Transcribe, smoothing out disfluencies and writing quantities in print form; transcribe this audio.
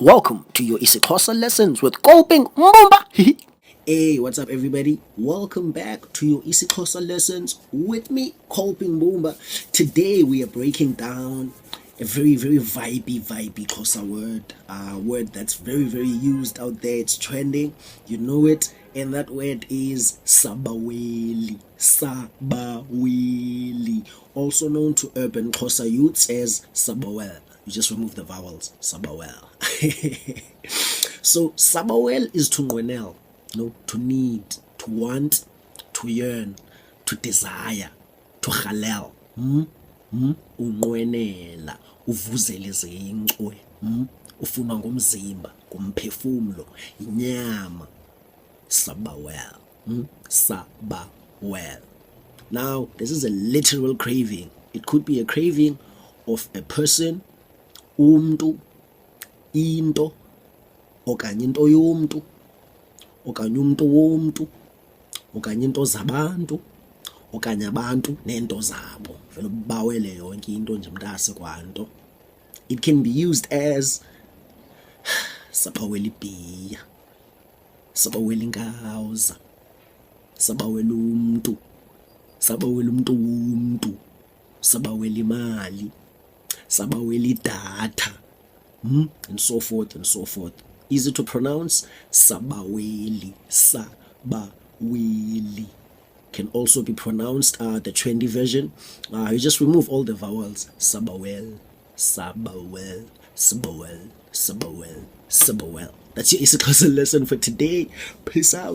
Welcome to your IsiXhosa lessons with Kolping Mbumba. Hey, what's up everybody? Welcome back to your IsiXhosa lessons with me, Kolping Mbumba. Today we are breaking down a very vibey Xhosa word that's very used out there. It's trending, you know it, and that word is Sabaweli. Sabaweli, also known to urban Xhosa youths as Sbwl. You just remove the vowels. Sabawel. So Sabawel is to nqwenel, to need, to want, to yearn, to desire, to urhalela, unqwenela, uvuza izincwe, ufunwa ngumzimba, ngumphefumlo, inyama. Sabawel. Sabawel. Now, this is a literal craving. It could be a craving of a person, umntu, into, okanye into yomntu, okanye umntu womntu, okanye into zabantu, okanye abantu neento zabo. Uvele ubawele yonke into nje mntase kwanto. It can be used as Sabaweli iBeer, Sabaweli inkawza, Sabaweli umntu, Sabaweli umntu womntu, Sabaweli imali, Sabaweli idatha, and so forth and so forth. Easy to pronounce, Sabaweli, Sabaweli. Can also be pronounced the trendy version. You just remove all the vowels. Sabawel, Sabawel, Sbwl, Sabawel, Sabawel. That's your IsiXhosa lesson for today. Peace out.